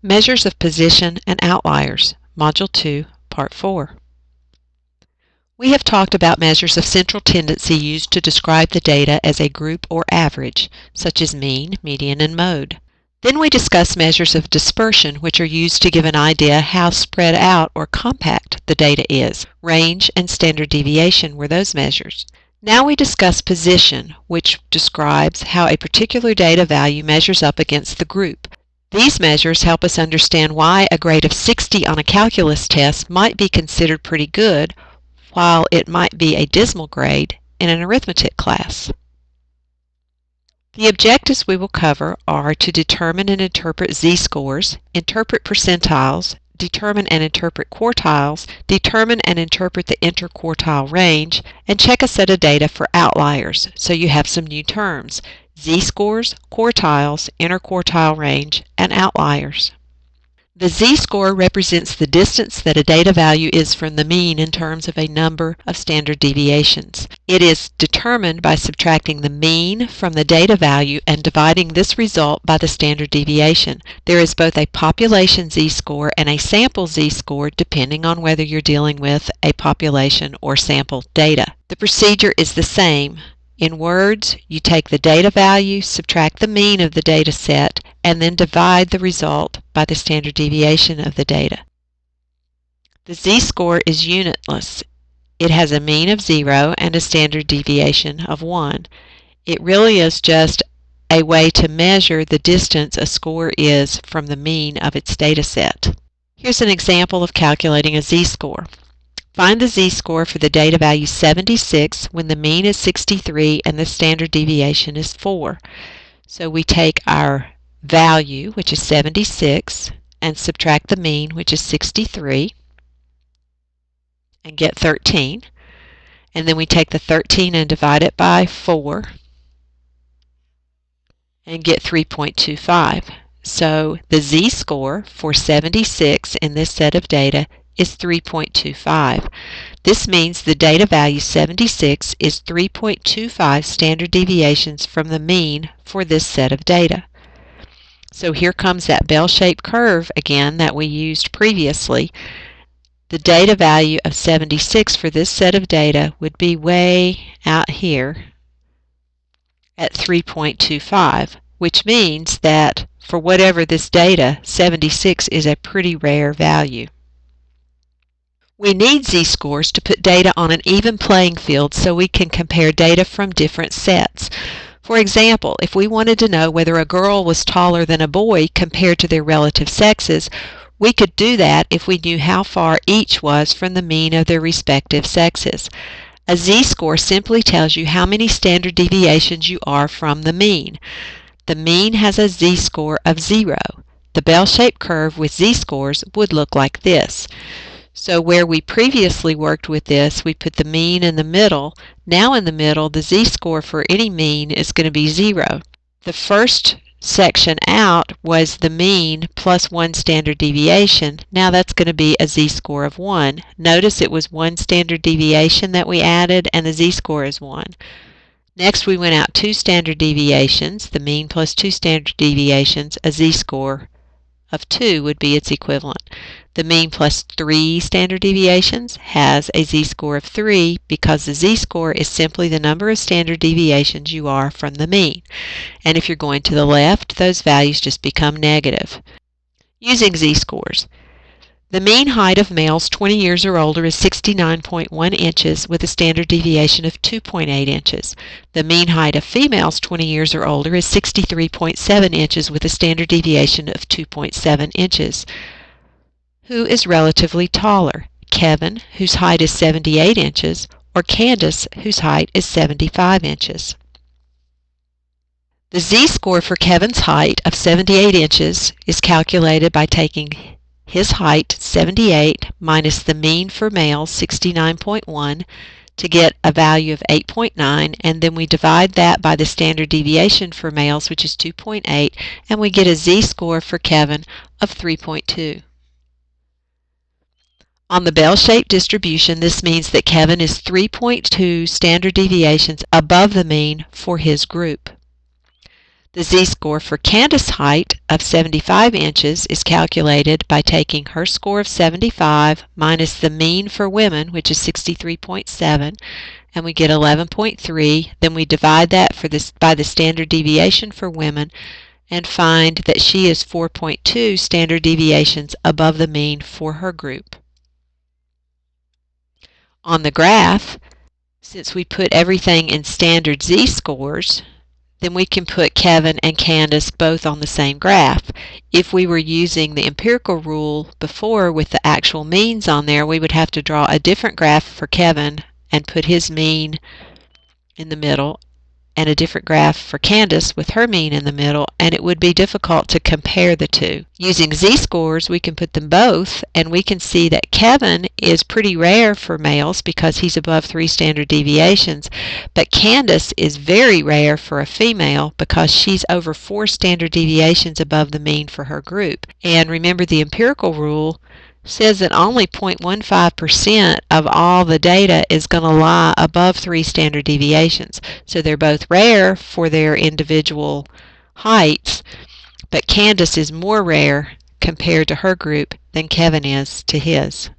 Measures of Position and Outliers, Module 2, Part 4. We have talked about measures of central tendency used to describe the data as a group or average, such as mean, median, and mode. Then we discuss measures of dispersion, which are used to give an idea how spread out or compact the data is. Range and standard deviation were those measures. Now we discuss position, which describes how a particular data value measures up against the group. These measures help us understand why a grade of 60 on a calculus test might be considered pretty good, while it might be a dismal grade in an arithmetic class. The objectives we will cover are to determine and interpret z-scores, interpret percentiles, determine and interpret quartiles, determine and interpret the interquartile range, and check a set of data for outliers. So you have some new terms: z-scores, quartiles, interquartile range, and outliers. The z-score represents the distance that a data value is from the mean in terms of a number of standard deviations. It is determined by subtracting the mean from the data value and dividing this result by the standard deviation. There is both a population z-score and a sample z-score depending on whether you're dealing with a population or sample data. The procedure is the same. In words, you take the data value, subtract the mean of the data set, and then divide the result by the standard deviation of the data. The z-score is unitless. It has a mean of 0 and a standard deviation of 1. It really is just a way to measure the distance a score is from the mean of its data set. Here's an example of calculating a z-score. Find the z-score for the data value 76 when the mean is 63 and the standard deviation is 4. So we take our value, which is 76, and subtract the mean, which is 63, and get 13. And then we take the 13 and divide it by 4 and get 3.25. So the z-score for 76 in this set of data is 3.25. This means the data value 76 is 3.25 standard deviations from the mean for this set of data. So here comes that bell-shaped curve again that we used previously. The data value of 76 for this set of data would be way out here at 3.25, which means that for whatever this data, 76 is a pretty rare value. We need z-scores to put data on an even playing field so we can compare data from different sets. For example, if we wanted to know whether a girl was taller than a boy compared to their relative sexes, we could do that if we knew how far each was from the mean of their respective sexes. A z-score simply tells you how many standard deviations you are from the mean. The mean has a z-score of 0. The bell-shaped curve with z-scores would look like this. So where we previously worked with this, we put the mean in the middle. Now in the middle, the z-score for any mean is going to be 0. The first section out was the mean plus 1 standard deviation. Now that's going to be a z-score of 1. Notice it was 1 standard deviation that we added, and the z-score is 1. Next we went out 2 standard deviations, the mean plus 2 standard deviations, a z-score of 2 would be its equivalent. The mean plus 3 standard deviations has a z-score of 3 because the z-score is simply the number of standard deviations you are from the mean. And if you're going to the left, those values just become negative. Using z-scores. The mean height of males 20 years or older is 69.1 inches with a standard deviation of 2.8 inches. The mean height of females 20 years or older is 63.7 inches with a standard deviation of 2.7 inches. Who is relatively taller? Kevin, whose height is 78 inches, or Candace, whose height is 75 inches? The z-score for Kevin's height of 78 inches is calculated by taking his height, 78, minus the mean for males, 69.1, to get a value of 8.9, and then we divide that by the standard deviation for males, which is 2.8, and we get a z-score for Kevin of 3.2. On the bell-shaped distribution, this means that Kevin is 3.2 standard deviations above the mean for his group. The z-score for Candace's height of 75 inches is calculated by taking her score of 75 minus the mean for women, which is 63.7, and we get 11.3. Then we divide that by the standard deviation for women and find that she is 4.2 standard deviations above the mean for her group. On the graph, since we put everything in standard z-scores, then we can put Kevin and Candace both on the same graph. If we were using the empirical rule before with the actual means on there, we would have to draw a different graph for Kevin and put his mean in the middle, and a different graph for Candace with her mean in the middle, and it would be difficult to compare the two. Using z-scores, we can put them both, and we can see that Kevin is pretty rare for males because he's above 3 standard deviations, but Candace is very rare for a female because she's over 4 standard deviations above the mean for her group. And remember, the empirical rule says that only 0.15% of all the data is going to lie above 3 standard deviations. So they're both rare for their individual heights, but Candace is more rare compared to her group than Kevin is to his.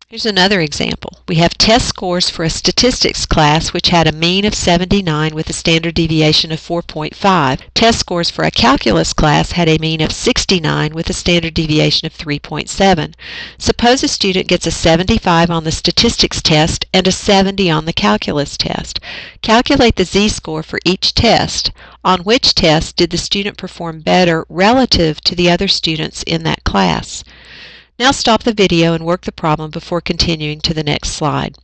Here's another example. We have test scores for a statistics class which had a mean of 79 with a standard deviation of 4.5. Test scores for a calculus class had a mean of 69 with a standard deviation of 3.7. Suppose a student gets a 75 on the statistics test and a 70 on the calculus test. Calculate the z-score for each test. On which test did the student perform better relative to the other students in that class? Now stop the video and work the problem before continuing to the next slide.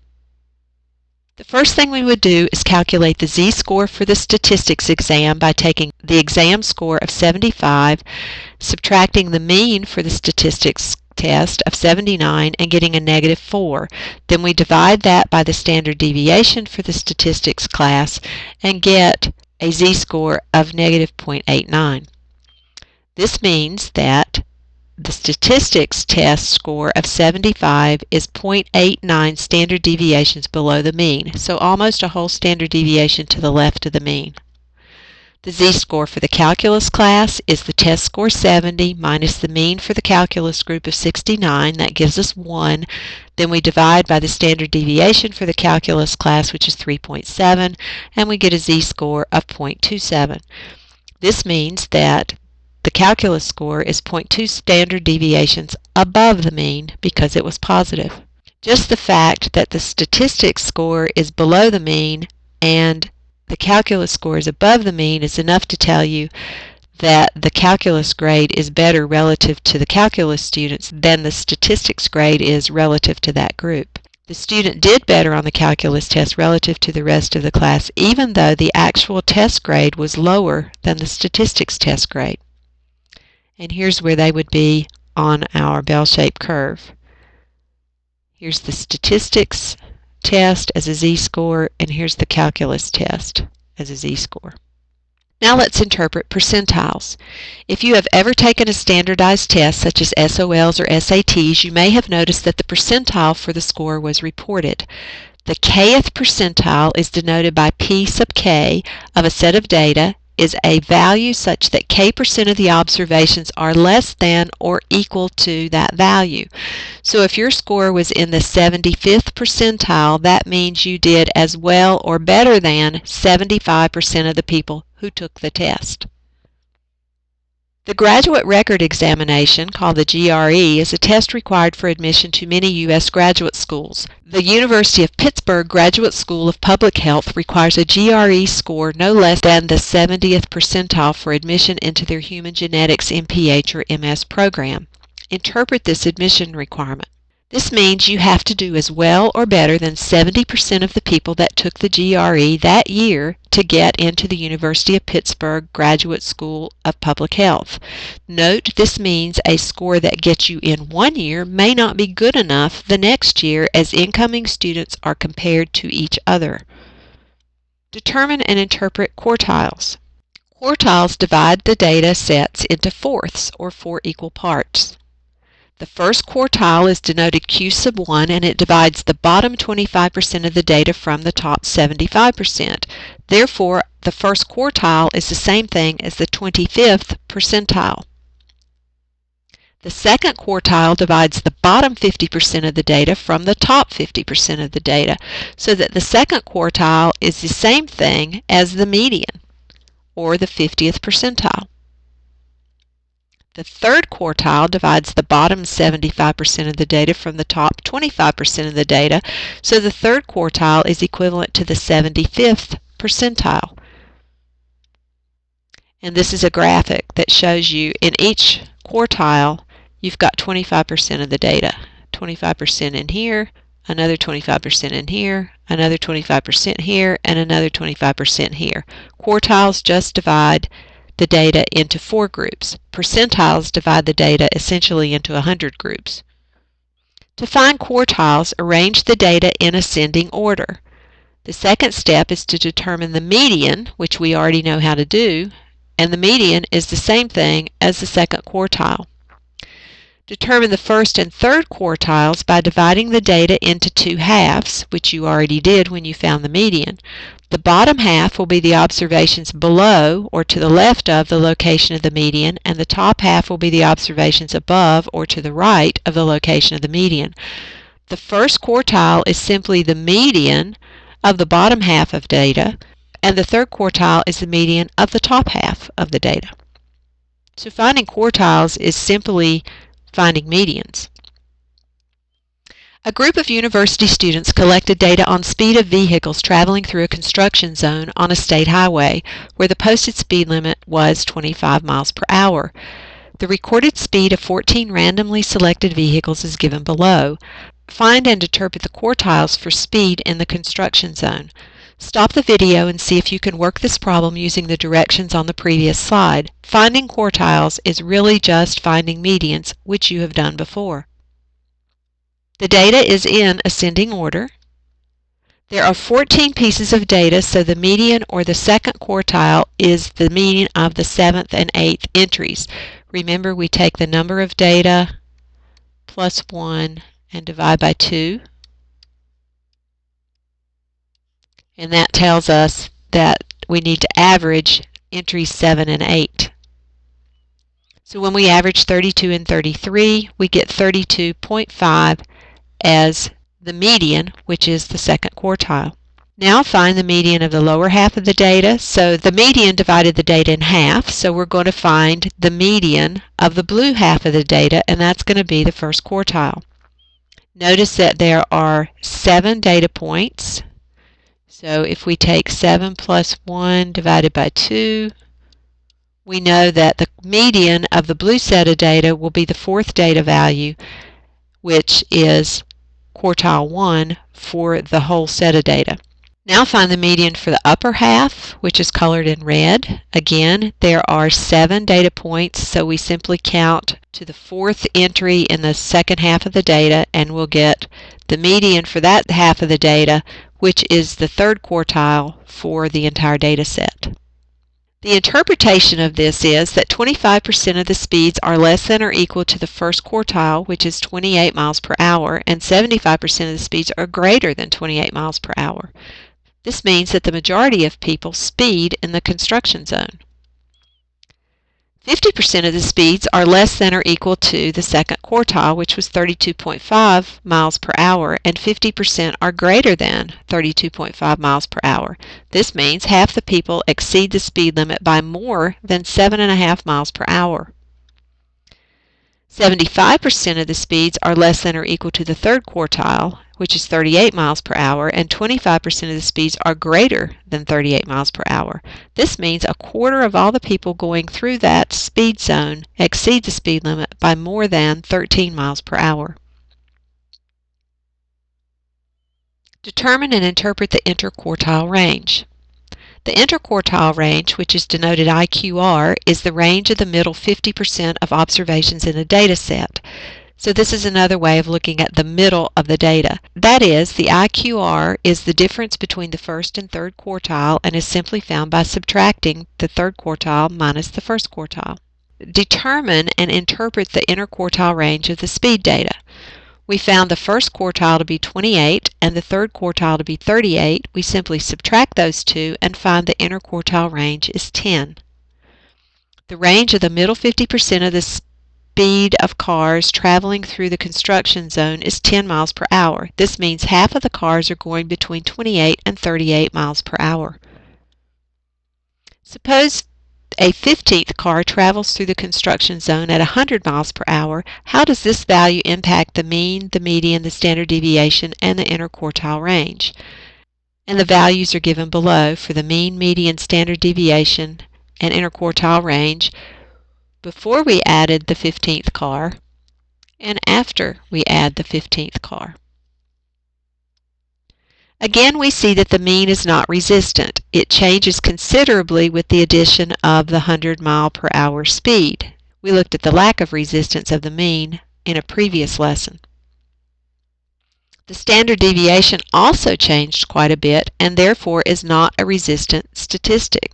The first thing we would do is calculate the z-score for the statistics exam by taking the exam score of 75, subtracting the mean for the statistics test of 79, and getting a -4. Then we divide that by the standard deviation for the statistics class and get a z-score of -0.89. This means that the statistics test score of 75 is 0.89 standard deviations below the mean, so almost a whole standard deviation to the left of the mean. The z-score for the calculus class is the test score 70 minus the mean for the calculus group of 69. That gives us 1. Then we divide by the standard deviation for the calculus class, which is 3.7, and we get a z-score of 0.27. This means that the calculus score is 0.2 standard deviations above the mean because it was positive. Just the fact that the statistics score is below the mean and the calculus score is above the mean is enough to tell you that the calculus grade is better relative to the calculus students than the statistics grade is relative to that group. The student did better on the calculus test relative to the rest of the class, even though the actual test grade was lower than the statistics test grade. And here's where they would be on our bell-shaped curve. Here's the statistics test as a z-score, and here's the calculus test as a z-score. Now let's interpret percentiles. If you have ever taken a standardized test such as SOLs or SATs, you may have noticed that the percentile for the score was reported. The kth percentile is denoted by P sub k of a set of data is a value such that k% of the observations are less than or equal to that value. So if your score was in the 75th percentile, that means you did as well or better than 75% of the people who took the test. The Graduate Record Examination, called the GRE, is a test required for admission to many U.S. graduate schools. The University of Pittsburgh Graduate School of Public Health requires a GRE score no less than the 70th percentile for admission into their Human Genetics MPH or MS program. Interpret this admission requirement. This means you have to do as well or better than 70% of the people that took the GRE that year to get into the University of Pittsburgh Graduate School of Public Health. Note, this means a score that gets you in one year may not be good enough the next year as incoming students are compared to each other. Determine and interpret quartiles. Quartiles divide the data sets into fourths or 4 equal parts. The first quartile is denoted Q sub 1, and it divides the bottom 25% of the data from the top 75%. Therefore, the first quartile is the same thing as the 25th percentile. The second quartile divides the bottom 50% of the data from the top 50% of the data, so that the second quartile is the same thing as the median, or the 50th percentile. The third quartile divides the bottom 75% of the data from the top 25% of the data, so the third quartile is equivalent to the 75th percentile. And this is a graphic that shows you in each quartile you've got 25% of the data. 25% in here, another 25% in here, another 25% here, and another 25% here. Quartiles just divide the data into 4 groups. Percentiles divide the data essentially into 100 groups. To find quartiles, arrange the data in ascending order. The second step is to determine the median, which we already know how to do, and the median is the same thing as the second quartile. Determine the first and third quartiles by dividing the data into 2 halves, which you already did when you found the median. The bottom half will be the observations below or to the left of the location of the median, and the top half will be the observations above or to the right of the location of the median. The first quartile is simply the median of the bottom half of data, and the third quartile is the median of the top half of the data. So finding quartiles is simply finding medians. A group of university students collected data on speed of vehicles traveling through a construction zone on a state highway where the posted speed limit was 25 miles per hour. The recorded speed of 14 randomly selected vehicles is given below. Find and interpret the quartiles for speed in the construction zone. Stop the video and see if you can work this problem using the directions on the previous slide. Finding quartiles is really just finding medians, which you have done before. The data is in ascending order. There are 14 pieces of data, so the median or the second quartile is the median of the 7th and 8th entries. Remember, we take the number of data plus 1 and divide by 2. And that tells us that we need to average entries 7 and 8. So when we average 32 and 33, we get 32.5 as the median, which is the second quartile. Now find the median of the lower half of the data. So the median divided the data in half, so we're going to find the median of the blue half of the data, and that's going to be the first quartile. Notice that there are 7 data points. So if we take 7 plus 1 divided by 2, we know that the median of the blue set of data will be the 4th data value, which is quartile 1 for the whole set of data. Now find the median for the upper half, which is colored in red. Again, there are 7 data points, so we simply count to the 4th entry in the second half of the data, and we'll get the median for that half of the data, which is the 3rd quartile for the entire data set. The interpretation of this is that 25% of the speeds are less than or equal to the first quartile, which is 28 miles per hour, and 75% of the speeds are greater than 28 miles per hour. This means that the majority of people speed in the construction zone. 50% of the speeds are less than or equal to the second quartile, which was 32.5 miles per hour, and 50% are greater than 32.5 miles per hour. This means half the people exceed the speed limit by more than 7.5 miles per hour. 75% of the speeds are less than or equal to the third quartile, which is 38 miles per hour, and 25% of the speeds are greater than 38 miles per hour. This means a quarter of all the people going through that speed zone exceed the speed limit by more than 13 miles per hour. Determine and interpret the interquartile range. The interquartile range, which is denoted IQR, is the range of the middle 50% of observations in a data set. So this is another way of looking at the middle of the data. That is, the IQR is the difference between the first and third quartile and is simply found by subtracting the third quartile minus the first quartile. determine and interpret the interquartile range of the speed data. We found the first quartile to be 28 and the third quartile to be 38. We simply subtract those two and find the interquartile range is 10. The range of the middle 50% of the speed of cars traveling through the construction zone is 10 miles per hour. This means half of the cars are going between 28 and 38 miles per hour. Suppose a 15th car travels through the construction zone at 100 miles per hour. How does this value impact the mean, the median, the standard deviation, and the interquartile range? And the values are given below for the mean, median, standard deviation, and interquartile range before we added the 15th car and after we add the 15th car. Again, we see that the mean is not resistant. It changes considerably with the addition of the 100 mile per hour speed. We looked at the lack of resistance of the mean in a previous lesson. The standard deviation also changed quite a bit and therefore is not a resistant statistic.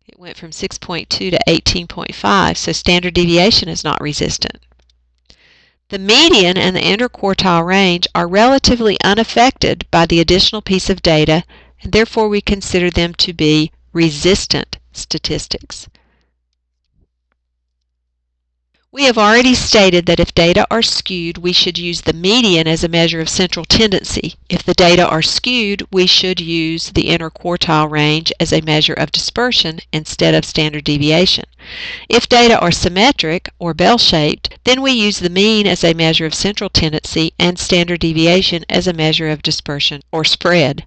It went from 6.2 to 18.5, so standard deviation is not resistant. The median and the interquartile range are relatively unaffected by the additional piece of data, and therefore we consider them to be resistant statistics. We have already stated that if data are skewed, we should use the median as a measure of central tendency. If the data are skewed, we should use the interquartile range as a measure of dispersion instead of standard deviation. If data are symmetric or bell-shaped, then we use the mean as a measure of central tendency and standard deviation as a measure of dispersion or spread.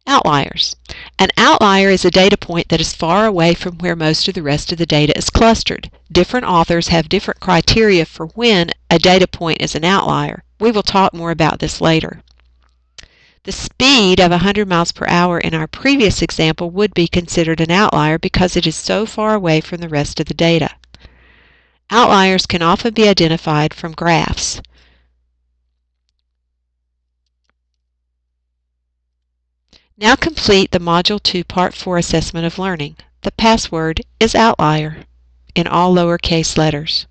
Outliers. An outlier is a data point that is far away from where most of the rest of the data is clustered. Different authors have different criteria for when a data point is an outlier. We will talk more about this later. The speed of 100 miles per hour in our previous example would be considered an outlier because it is so far away from the rest of the data. Outliers can often be identified from graphs. Now complete the Module 2 Part 4 Assessment of Learning. The password is outlier in all lowercase letters.